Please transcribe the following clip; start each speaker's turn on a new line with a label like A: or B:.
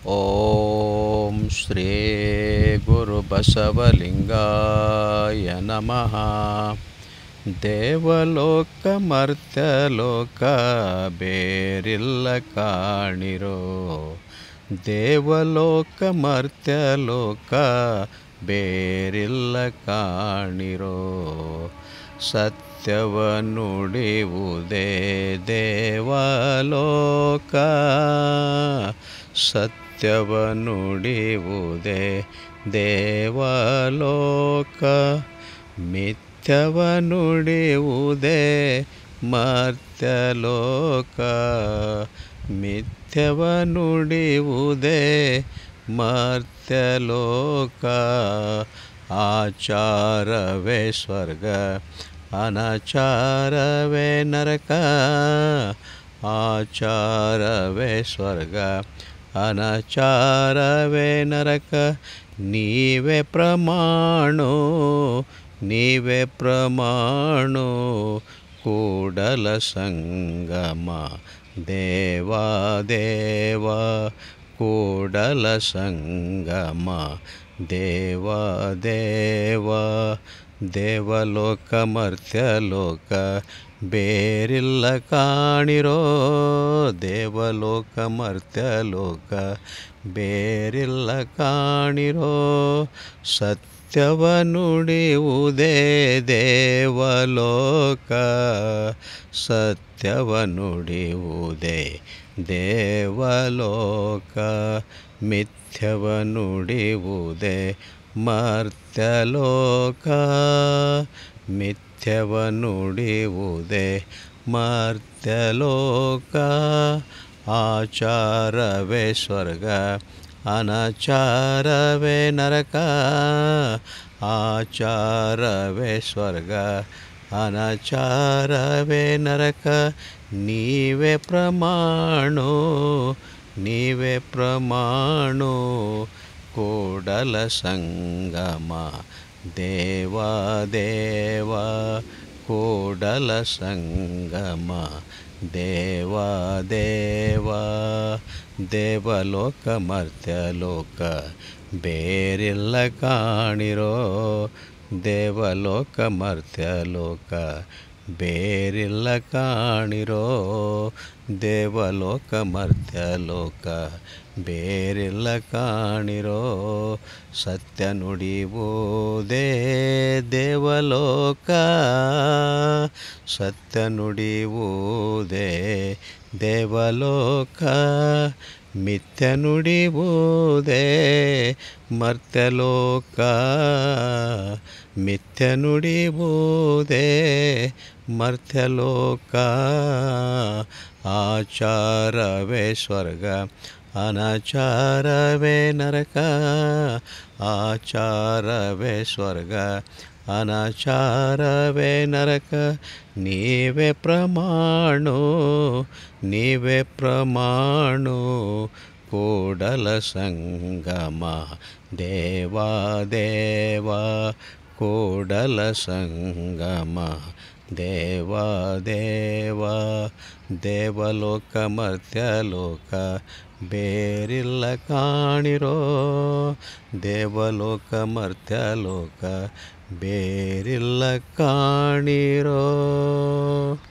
A: ಓಂ ಶ್ರೀ ಗುರು ಬಸವಲಿಂಗಾಯ ನಮಃ. ದೇವಲೋಕ ಮರ್ತ್ಯಲೋಕ ಬೇರಿಲ್ಲ ಕಾಣಿರೋ, ದೇವಲೋಕ ಮರ್ತ್ಯಲೋಕ ಬೇರಿಲ್ಲ ಕಾಣಿರೋ. ಸತ್ಯವ ನುಡಿಯುವುದೇ ದೇವಲೋಕ, ಸತ್ಯವ ನುಡಿಯುವುದೇ ದೇವಲೋಕ. ಮಿಥ್ಯವ ನುಡಿಯುವುದೇ ಮರ್ತ್ಯಲೋಕ, ಮಿಥ್ಯವ ನುಡಿಯುವುದೇ ಮರ್ತ್ಯಲೋಕ. ಆಚಾರವೇ ಸ್ವರ್ಗ, ಅನಾಚಾರವೇ ನರಕ. ಆಚಾರವೇ ಸ್ವರ್ಗ, ಅನಾಚಾರವೇ ನರಕ. ನೀವೇ ಪ್ರಮಾಣೋ, ನೀವೇ ಪ್ರಮಾಣೋ. ಕೂಡಲ ಸಂಗಮ ದೇವಾ ದೇವ, ಕೂಡಲ ಸಂಗಮ ದೇವಾ ದೇವ. ದೇವಲೋಕ ಮರ್ತ್ಯಲೋಕ ಬೇರಿಲ್ಲ ಕಾಣಿರೋ, ದೇವಲೋಕ ಮರ್ತ್ಯಲೋಕ ಬೇರಿಲ್ಲ ಕಾಣಿರೋ. ಸತ್ಯವ ನುಡಿಯುವುದೇ ದೇವಲೋಕ, ಸತ್ಯವ ನುಡಿಯುವುದೇ ದೇವಲೋಕ. ಮಿಥ್ಯವ ನುಡಿಯುವುದೇ ಮರ್ತ್ಯಲೋಕ, ಮಿಥ್ಯವ ನುಡಿಯುವುದೇ ಮರ್ತ್ಯಲೋಕ. ಆಚಾರವೇ ಸ್ವರ್ಗ, ಅನಾಚಾರವೇ ನರಕ. ಆಚಾರವೇ ಸ್ವರ್ಗ, ಅನಾಚಾರವೇ ನರಕ. ನೀವೇ ಪ್ರಮಾಣೋ, ನೀವೇ ಪ್ರಮಾಣೋ. ಕೂಡಲ ಸಂಗಮ ದೇವಾ ದೇವ, ಕೂಡಲ ಸಂಗಮ ದೇವಾ ದೇವ. ದೇವಲೋಕ ಮರ್ತ್ಯಲೋಕ ಬೇರಿಲ್ಲ ಕಾಣಿರೋ, ದೇವಲೋಕ ಮರ್ತ್ಯಲೋಕ ಬೇರಿಲ್ಲ ಕಾಣಿರೋ. ದೇವಲೋಕ ಮರ್ತ್ಯಲೋಕ ಬೇರಿಲ್ಲ ಕಾಣಿರೋ. ಸತ್ಯ ನುಡಿಯುವುದೇ ದೇವಲೋಕ, ಸತ್ಯ ನುಡಿಯುವುದೇ ದೇವಲೋಕ. ಮಿಥ್ಯ ನುಡಿಯುವುದೇ ಮರ್ತ್ಯಲೋಕ, ಮಿಥ್ಯ ನುಡಿಯುವುದೇ ಮರ್ತ್ಯಲೋಕ. ಆಚಾರವೇ ಸ್ವರ್ಗ, ಅನಾಚಾರವೇ ನರಕ. ಆಚಾರವೇ ಸ್ವರ್ಗ, ಅನಾಚಾರವೇ ನರಕ. ನೀವೇ ಪ್ರಮಾಣೋ, ನೀವೇ ಪ್ರಮಾಣೋ. ಕೂಡಲ ಸಂಗಮ ದೇವಾ ದೇವ, ಕೂಡಲ ಸಂಗಮ ದೇವಾ ದೇವ. ದೇವಲೋಕ ಮರ್ತ್ಯಲೋಕ ಬೇರಿಲ್ಲ ಕಾಣಿರೋ, ದೇವಲೋಕ ಮರ್ತ್ಯಲೋಕ ಬೇರಿಲ್ಲ ಕಾಣಿರೋ.